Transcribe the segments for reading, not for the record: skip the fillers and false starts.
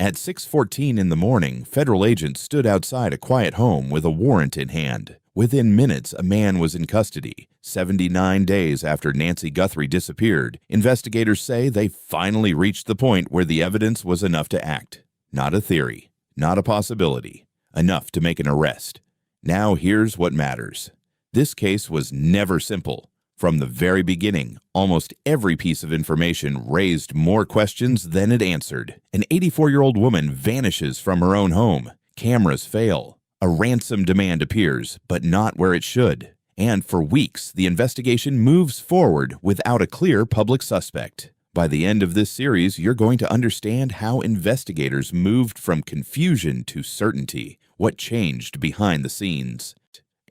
At 6:14 in the morning, federal agents stood outside a quiet home with a warrant in hand. Within minutes, a man was in custody. 79 days after Nancy Guthrie disappeared, investigators say they finally reached the point where the evidence was enough to act. Not a theory, not a possibility, enough to make an arrest. Now here's what matters. This case was never simple. From the very beginning, almost every piece of information raised more questions than it answered. An 84-year-old woman vanishes from her own home. Cameras fail. A ransom demand appears, but not where it should. And for weeks, the investigation moves forward without a clear public suspect. By the end of this series, you're going to understand how investigators moved from confusion to certainty, what changed behind the scenes,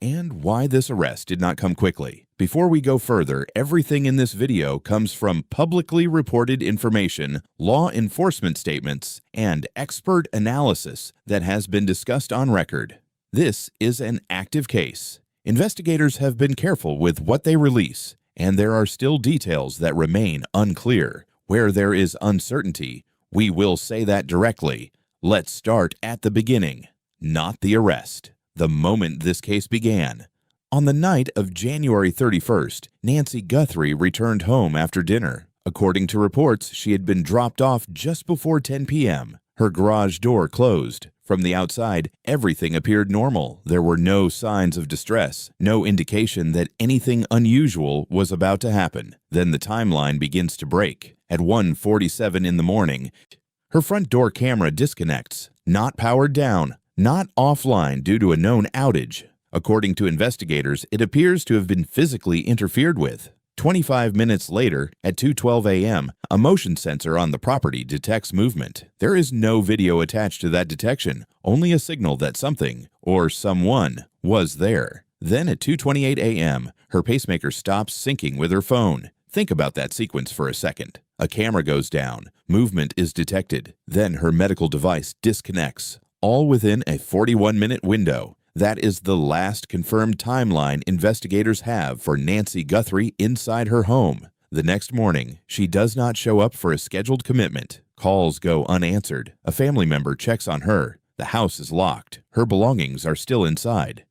and why this arrest did not come quickly. Before we go further, everything in this video comes from publicly reported information, law enforcement statements, and expert analysis that has been discussed on record. This is an active case. Investigators have been careful with what they release, and there are still details that remain unclear. Where there is uncertainty, we will say that directly. Let's start at the beginning, not the arrest. The moment this case began. On the night of January 31st, Nancy Guthrie returned home after dinner. According to reports, she had been dropped off just before 10 p.m. Her garage door closed. From the outside, everything appeared normal. There were no signs of distress, no indication that anything unusual was about to happen. Then the timeline begins to break. At 1:47 in the morning, her front door camera disconnects, not powered down, not offline due to a known outage. According to investigators, it appears to have been physically interfered with. 25 minutes later, at 2:12 a.m., a motion sensor on the property detects movement. There is no video attached to that detection, only a signal that something, or someone, was there. Then at 2:28 a.m., her pacemaker stops syncing with her phone. Think about that sequence for a second. A camera goes down, movement is detected, then her medical device disconnects, all within a 41-minute window. That is the last confirmed timeline investigators have for Nancy Guthrie inside her home. The next morning, she does not show up for a scheduled commitment. Calls go unanswered. A family member checks on her. The house is locked. Her belongings are still inside.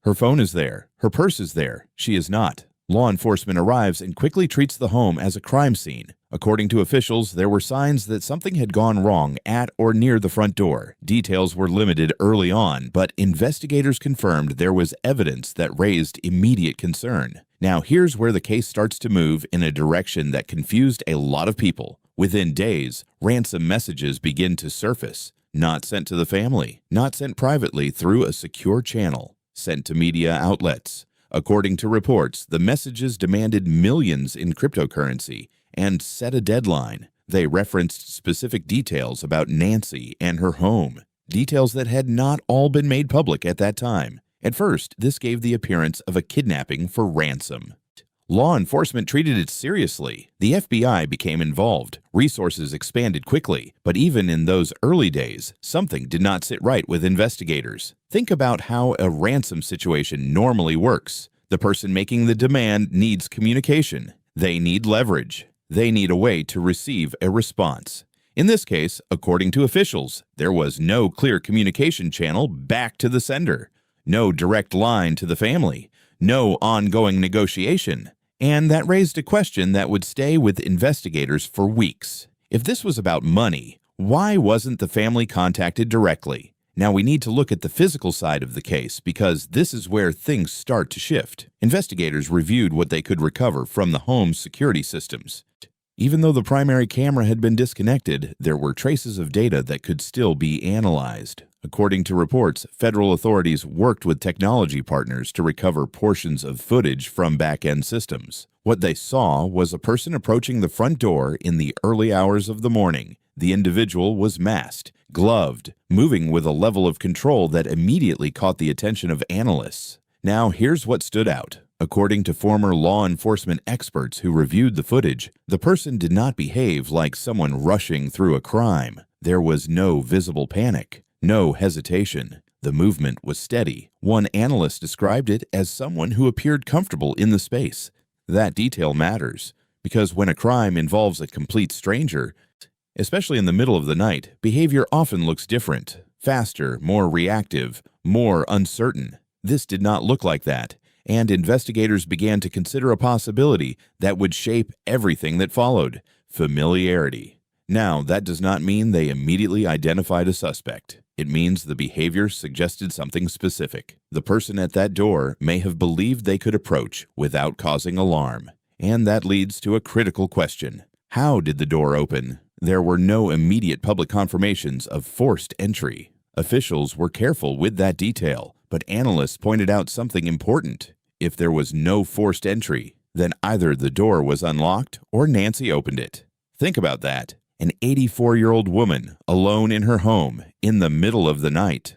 Her phone is there. Her purse is there. She is not. Law enforcement arrives and quickly treats the home as a crime scene. According to officials, there were signs that something had gone wrong at or near the front door. Details were limited early on, but investigators confirmed there was evidence that raised immediate concern. Now here's where the case starts to move in a direction that confused a lot of people. Within days, ransom messages begin to surface. Not sent to the family, not sent privately through a secure channel, sent to media outlets. According to reports, the messages demanded millions in cryptocurrency and set a deadline. They referenced specific details about Nancy and her home, details that had not all been made public at that time. At first, this gave the appearance of a kidnapping for ransom. Law enforcement treated it seriously. The FBI became involved. Resources expanded quickly, but even in those early days, something did not sit right with investigators. Think about how a ransom situation normally works. The person making the demand needs communication. They need leverage. They need a way to receive a response. In this case, according to officials, there was no clear communication channel back to the sender, no direct line to the family, no ongoing negotiation. And that raised a question that would stay with investigators for weeks. If this was about money, why wasn't the family contacted directly? Now we need to look at the physical side of the case because this is where things start to shift. Investigators reviewed what they could recover from the home's security systems. Even though the primary camera had been disconnected, there were traces of data that could still be analyzed. According to reports, federal authorities worked with technology partners to recover portions of footage from back-end systems. What they saw was a person approaching the front door in the early hours of the morning. The individual was masked, gloved, moving with a level of control that immediately caught the attention of analysts. Now here's what stood out. According to former law enforcement experts who reviewed the footage, the person did not behave like someone rushing through a crime. There was no visible panic, no hesitation. The movement was steady. One analyst described it as someone who appeared comfortable in the space. That detail matters, because when a crime involves a complete stranger, Especially in the middle of the night, behavior often looks different, faster, more reactive, more uncertain. This did not look like that, and investigators began to consider a possibility that would shape everything that followed: familiarity. Now, that does not mean they immediately identified a suspect. It means the behavior suggested something specific. The person at that door may have believed they could approach without causing alarm. And that leads to a critical question. How did the door open? There were no immediate public confirmations of forced entry. Officials were careful with that detail, but analysts pointed out something important. If there was no forced entry, then either the door was unlocked or Nancy opened it. Think about that. An 84-year-old woman, alone in her home, in the middle of the night.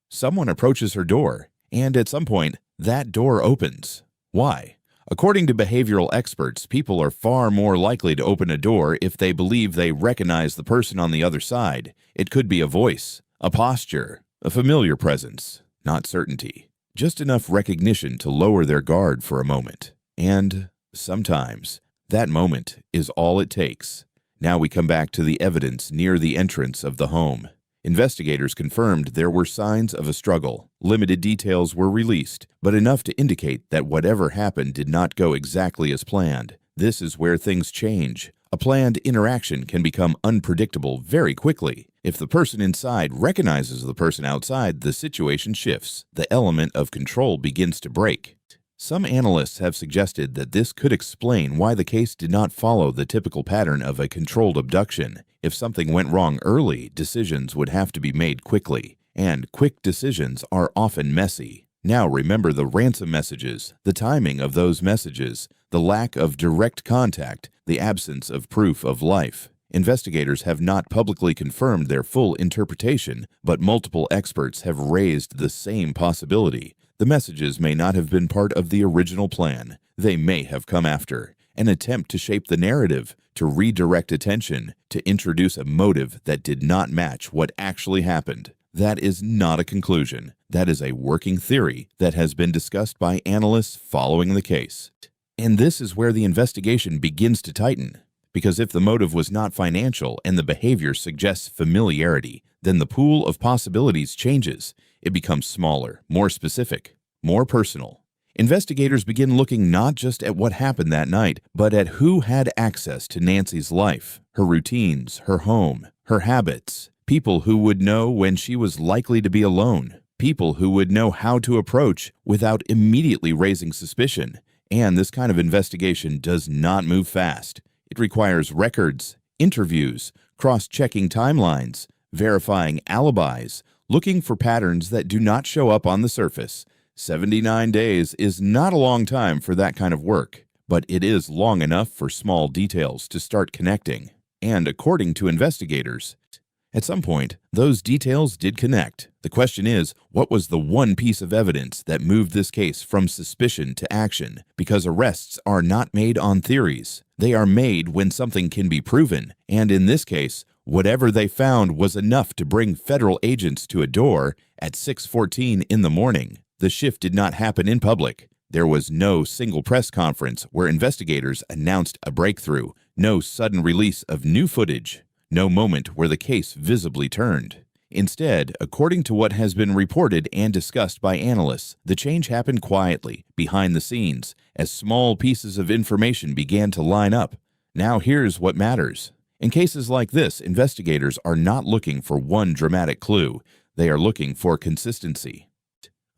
Someone approaches her door, and at some point, that door opens. Why? According to behavioral experts, people are far more likely to open a door if they believe they recognize the person on the other side. It could be a voice, a posture, a familiar presence, not certainty. Just enough recognition to lower their guard for a moment. And sometimes, that moment is all it takes. Now we come back to the evidence near the entrance of the home. Investigators confirmed there were signs of a struggle. Limited details were released, but enough to indicate that whatever happened did not go exactly as planned. This is where things change. A planned interaction can become unpredictable very quickly. If the person inside recognizes the person outside, the situation shifts. The element of control begins to break. Some analysts have suggested that this could explain why the case did not follow the typical pattern of a controlled abduction. If something went wrong early, decisions would have to be made quickly, and quick decisions are often messy. Now remember the ransom messages, the timing of those messages, the lack of direct contact, the absence of proof of life. Investigators have not publicly confirmed their full interpretation, but multiple experts have raised the same possibility. The messages may not have been part of the original plan. They may have come after an attempt to shape the narrative, to redirect attention, to introduce a motive that did not match what actually happened. That is not a conclusion. That is a working theory that has been discussed by analysts following the case. And this is where the investigation begins to tighten. Because if the motive was not financial and the behavior suggests familiarity, then the pool of possibilities changes. It becomes smaller, more specific, more personal. Investigators begin looking not just at what happened that night, but at who had access to Nancy's life, her routines, her home, her habits. People who would know when she was likely to be alone. People who would know how to approach without immediately raising suspicion. And this kind of investigation does not move fast. It requires records, interviews, cross-checking timelines, verifying alibis, looking for patterns that do not show up on the surface. 79 days is not a long time for that kind of work, but it is long enough for small details to start connecting. And according to investigators, at some point, those details did connect. The question is, what was the one piece of evidence that moved this case from suspicion to action? Because arrests are not made on theories. They are made when something can be proven. And in this case, whatever they found was enough to bring federal agents to a door at 6:14 in the morning. The shift did not happen in public. There was no single press conference where investigators announced a breakthrough, no sudden release of new footage. No moment where the case visibly turned. Instead, according to what has been reported and discussed by analysts, the change happened quietly, behind the scenes, as small pieces of information began to line up. Now here's what matters. In cases like this, investigators are not looking for one dramatic clue. They are looking for consistency.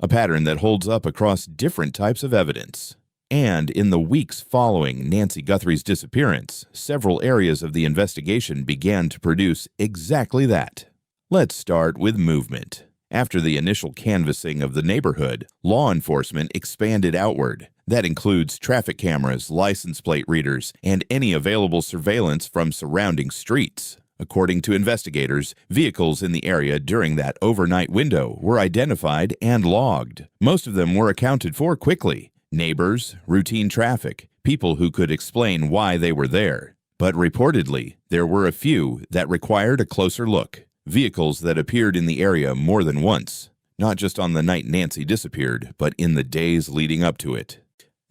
A pattern that holds up across different types of evidence. And in the weeks following Nancy Guthrie's disappearance, several areas of the investigation began to produce exactly that. Let's start with movement. After the initial canvassing of the neighborhood, law enforcement expanded outward. That includes traffic cameras, license plate readers, and any available surveillance from surrounding streets. According to investigators, vehicles in the area during that overnight window were identified and logged. Most of them were accounted for quickly. Neighbors, routine traffic, people who could explain why they were there. But reportedly, there were a few that required a closer look. Vehicles that appeared in the area more than once. Not just on the night Nancy disappeared, but in the days leading up to it.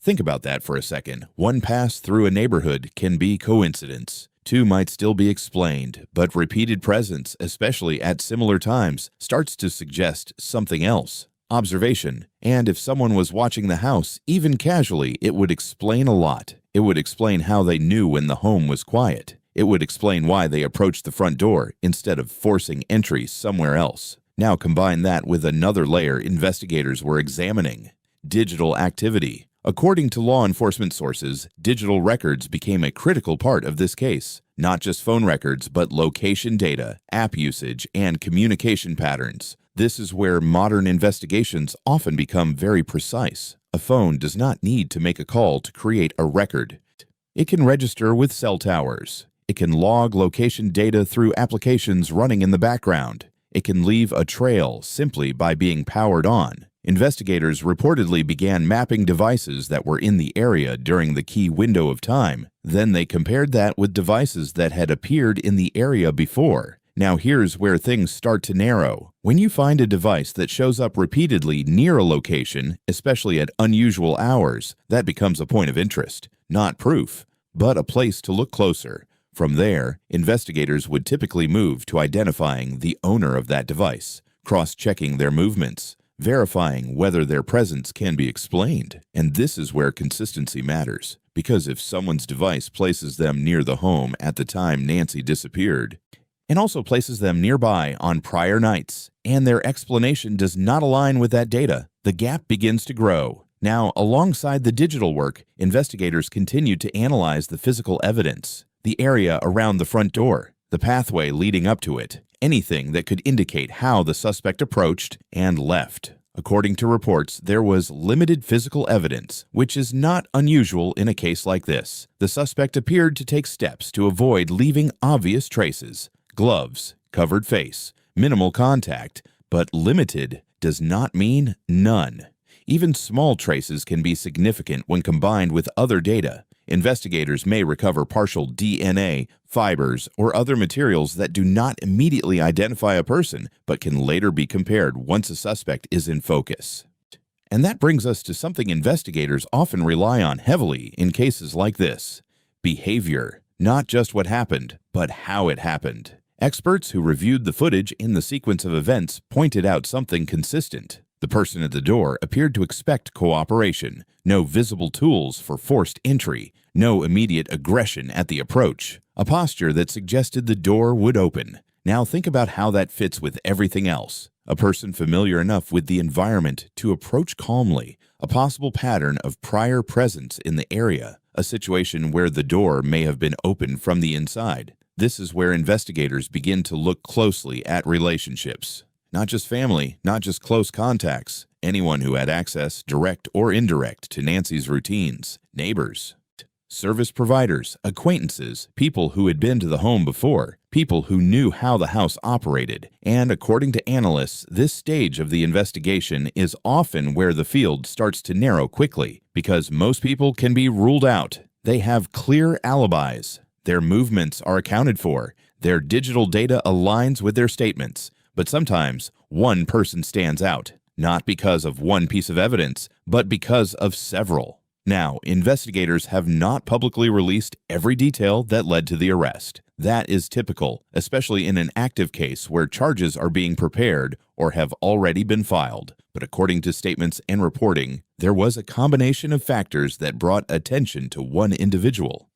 Think about that for a second. One pass through a neighborhood can be coincidence. Two might still be explained, but repeated presence, especially at similar times, starts to suggest something else. Observation, and if someone was watching the house, even casually, it would explain a lot. It would explain how they knew when the home was quiet. It would explain why they approached the front door instead of forcing entry somewhere else. Now combine that with another layer investigators were examining: digital activity. According to law enforcement sources, digital records became a critical part of this case. Not just phone records, but location data, app usage, and communication patterns. This is where modern investigations often become very precise. A phone does not need to make a call to create a record. It can register with cell towers. It can log location data through applications running in the background. It can leave a trail simply by being powered on. Investigators reportedly began mapping devices that were in the area during the key window of time. Then they compared that with devices that had appeared in the area before. Now here's where things start to narrow. When you find a device that shows up repeatedly near a location, especially at unusual hours, that becomes a point of interest. Not proof, but a place to look closer. From there, investigators would typically move to identifying the owner of that device, cross-checking their movements, verifying whether their presence can be explained. And this is where consistency matters, because if someone's device places them near the home at the time Nancy disappeared, and also places them nearby on prior nights, and their explanation does not align with that data, the gap begins to grow. Now, alongside the digital work, investigators continued to analyze the physical evidence, the area around the front door, the pathway leading up to it, anything that could indicate how the suspect approached and left. According to reports, there was limited physical evidence, which is not unusual in a case like this. The suspect appeared to take steps to avoid leaving obvious traces: gloves, covered face, minimal contact, but limited does not mean none. Even small traces can be significant when combined with other data. Investigators may recover partial DNA, fibers, or other materials that do not immediately identify a person, but can later be compared once a suspect is in focus. And that brings us to something investigators often rely on heavily in cases like this: behavior. Not just what happened, but how it happened. Experts who reviewed the footage in the sequence of events pointed out something consistent. The person at the door appeared to expect cooperation, no visible tools for forced entry, no immediate aggression at the approach, a posture that suggested the door would open. Now think about how that fits with everything else. A person familiar enough with the environment to approach calmly, a possible pattern of prior presence in the area, a situation where the door may have been opened from the inside. This is where investigators begin to look closely at relationships. Not just family, not just close contacts, anyone who had access, direct or indirect, to Nancy's routines, neighbors, service providers, acquaintances, people who had been to the home before, people who knew how the house operated. And according to analysts, this stage of the investigation is often where the field starts to narrow quickly, because most people can be ruled out. They have clear alibis. Their movements are accounted for. Their digital data aligns with their statements. But sometimes one person stands out, not because of one piece of evidence, but because of several. Now, investigators have not publicly released every detail that led to the arrest. That is typical, especially in an active case where charges are being prepared or have already been filed. But according to statements and reporting, there was a combination of factors that brought attention to one individual.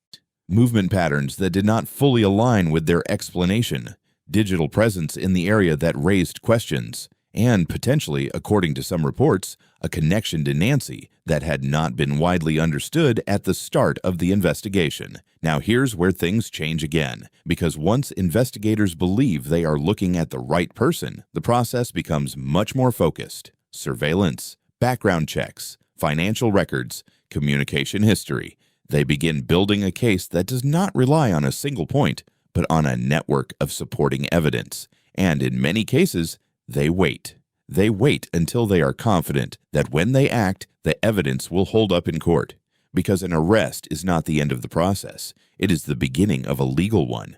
Movement patterns that did not fully align with their explanation, digital presence in the area that raised questions, and potentially, according to some reports, a connection to Nancy that had not been widely understood at the start of the investigation. Now here's where things change again, because once investigators believe they are looking at the right person, the process becomes much more focused. Surveillance, background checks, financial records, communication history. They begin building a case that does not rely on a single point, but on a network of supporting evidence. And in many cases, they wait. They wait until they are confident that when they act, the evidence will hold up in court. Because an arrest is not the end of the process. It is the beginning of a legal one.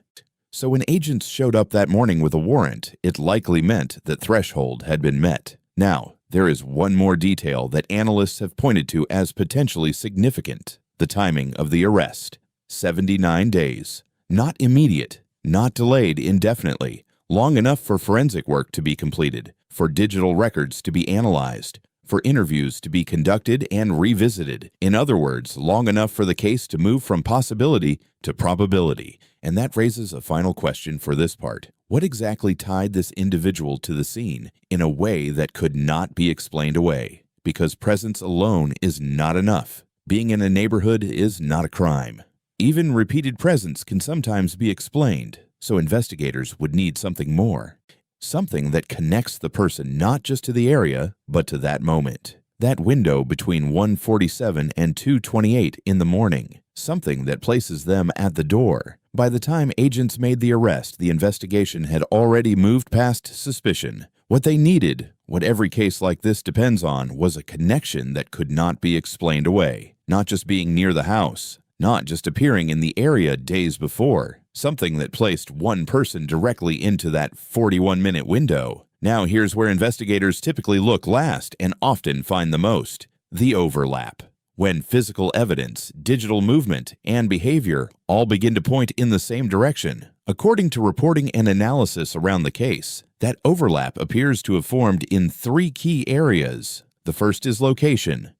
So when agents showed up that morning with a warrant, it likely meant that threshold had been met. Now, there is one more detail that analysts have pointed to as potentially significant: the timing of the arrest. 79 days. Not immediate, not delayed indefinitely, long enough for forensic work to be completed, for digital records to be analyzed, for interviews to be conducted and revisited. In other words, long enough for the case to move from possibility to probability. And that raises a final question for this part. What exactly tied this individual to the scene in a way that could not be explained away? Because presence alone is not enough. Being in a neighborhood is not a crime. Even repeated presence can sometimes be explained, so investigators would need something more. Something that connects the person not just to the area, but to that moment. That window between 1:47 and 2:28 in the morning. Something that places them at the door. By the time agents made the arrest, the investigation had already moved past suspicion. What they needed, what every case like this depends on, was a connection that could not be explained away. Not just being near the house, not just appearing in the area days before. Something that placed one person directly into that 41-minute window. Now here's where investigators typically look last and often find the most: the overlap. When physical evidence, digital movement, and behavior all begin to point in the same direction. According to reporting and analysis around the case, that overlap appears to have formed in 3 key areas. The first is location.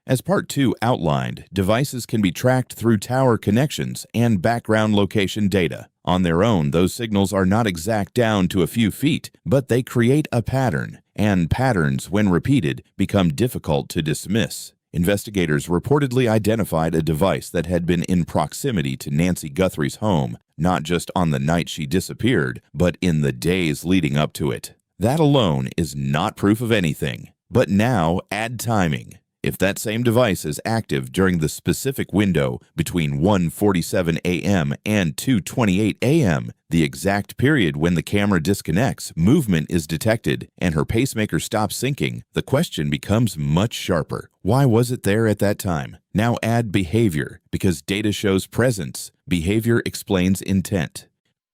As Part 2 outlined, devices can be tracked through tower connections and background location data. On their own, those signals are not exact down to a few feet, but they create a pattern, and patterns, when repeated, become difficult to dismiss. Investigators reportedly identified a device that had been in proximity to Nancy Guthrie's home, not just on the night she disappeared, but in the days leading up to it. That alone is not proof of anything. But now add timing. If that same device is active during the specific window between 1:47 a.m. and 2:28 a.m., the exact period when the camera disconnects, movement is detected, and her pacemaker stops syncing, the question becomes much sharper. Why was it there at that time? Now add behavior, because data shows presence. Behavior explains intent.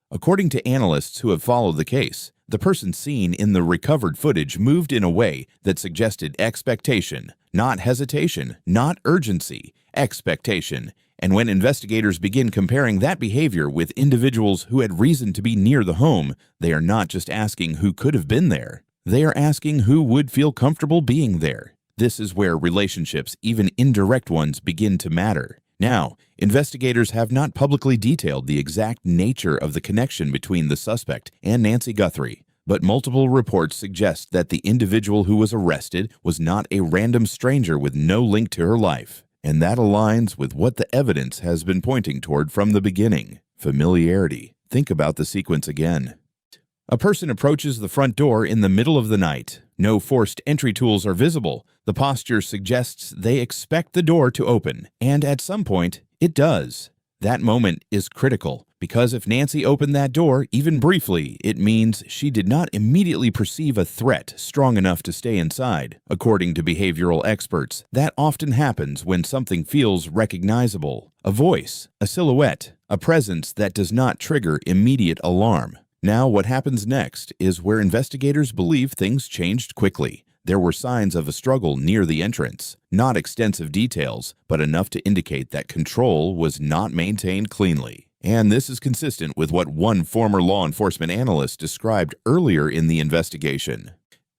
According to analysts who have followed the case, the person seen in the recovered footage moved in a way that suggested expectation, not hesitation, not urgency, expectation. And when investigators begin comparing that behavior with individuals who had reason to be near the home, they are not just asking who could have been there. They are asking who would feel comfortable being there. This is where relationships, even indirect ones, begin to matter. Now, investigators have not publicly detailed the exact nature of the connection between the suspect and Nancy Guthrie, but multiple reports suggest that the individual who was arrested was not a random stranger with no link to her life. And that aligns with what the evidence has been pointing toward from the beginning: familiarity. Think about the sequence again. A person approaches the front door in the middle of the night. No forced entry tools are visible. The posture suggests they expect the door to open, and at some point, it does. That moment is critical, because if Nancy opened that door, even briefly, it means she did not immediately perceive a threat strong enough to stay inside. According to behavioral experts, that often happens when something feels recognizable: a voice, a silhouette, a presence that does not trigger immediate alarm. Now, what happens next is where investigators believe things changed quickly. There were signs of a struggle near the entrance. Not extensive details, but enough to indicate that control was not maintained cleanly. And this is consistent with what one former law enforcement analyst described earlier in the investigation: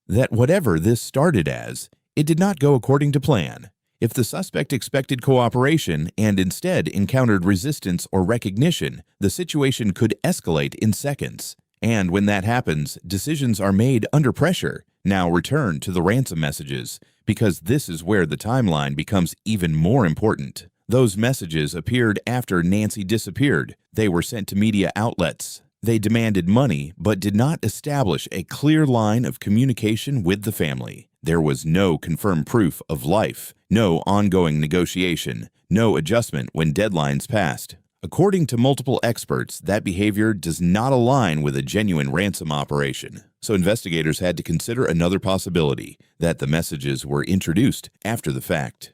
that whatever this started as, it did not go according to plan. If the suspect expected cooperation and instead encountered resistance or recognition, the situation could escalate in seconds. And when that happens, decisions are made under pressure. Now return to the ransom messages, because this is where the timeline becomes even more important. Those messages appeared after Nancy disappeared. They were sent to media outlets. They demanded money, but did not establish a clear line of communication with the family. There was no confirmed proof of life, no ongoing negotiation, no adjustment when deadlines passed. According to multiple experts, that behavior does not align with a genuine ransom operation. So investigators had to consider another possibility: that the messages were introduced after the fact.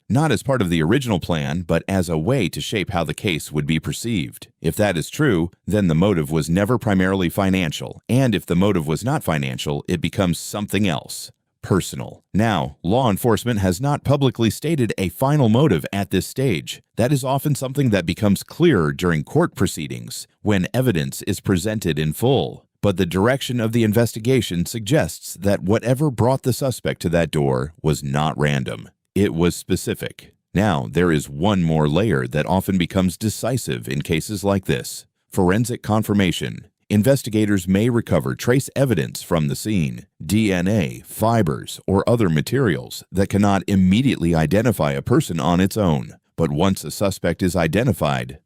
Not as part of the original plan, but as a way to shape how the case would be perceived. If that is true, then the motive was never primarily financial, and if the motive was not financial, it becomes something else: personal. Now, law enforcement has not publicly stated a final motive at this stage. That is often something that becomes clearer during court proceedings, when evidence is presented in full. But the direction of the investigation suggests that whatever brought the suspect to that door was not random. It was specific. Now, there is one more layer that often becomes decisive in cases like this: forensic confirmation. Investigators may recover trace evidence from the scene, DNA, fibers, or other materials that cannot immediately identify a person on its own. But once a suspect is identified,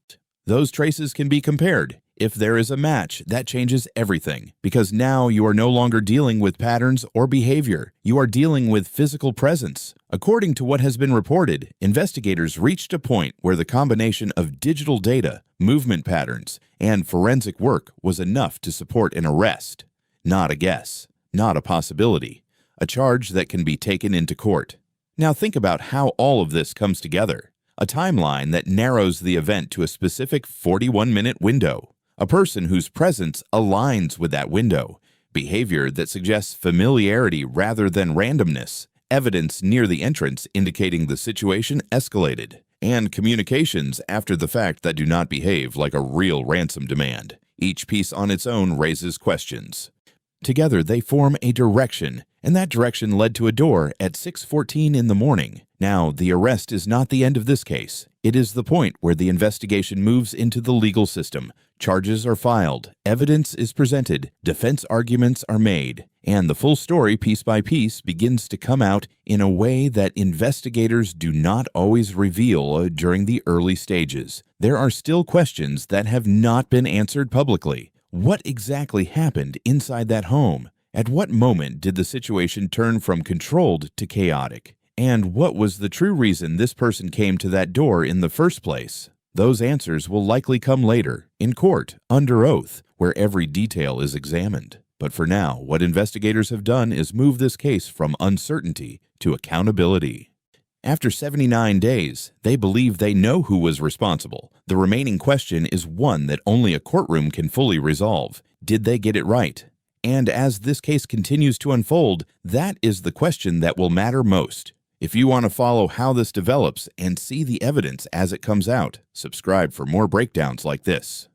those traces can be compared. If there is a match, that changes everything, because now you are no longer dealing with patterns or behavior. You are dealing with physical presence. According to what has been reported, investigators reached a point where the combination of digital data, movement patterns, and forensic work was enough to support an arrest. Not a guess, not a possibility, a charge that can be taken into court. Now think about how all of this comes together. A timeline that narrows the event to a specific 41-minute window. A person whose presence aligns with that window, behavior that suggests familiarity rather than randomness, evidence near the entrance indicating the situation escalated, and communications after the fact that do not behave like a real ransom demand. Each piece on its own raises questions. Together they form a direction, and that direction led to a door at 6:14 in the morning. Now, the arrest is not the end of this case. It is the point where the investigation moves into the legal system. Charges are filed, evidence is presented, defense arguments are made, and the full story, piece by piece, begins to come out in a way that investigators do not always reveal during the early stages. There are still questions that have not been answered publicly. What exactly happened inside that home? At what moment did the situation turn from controlled to chaotic? And what was the true reason this person came to that door in the first place? Those answers will likely come later, in court, under oath, where every detail is examined. But for now, what investigators have done is move this case from uncertainty to accountability. After 79 days, they believe they know who was responsible. The remaining question is one that only a courtroom can fully resolve. Did they get it right? And as this case continues to unfold, that is the question that will matter most. If you want to follow how this develops and see the evidence as it comes out, subscribe for more breakdowns like this.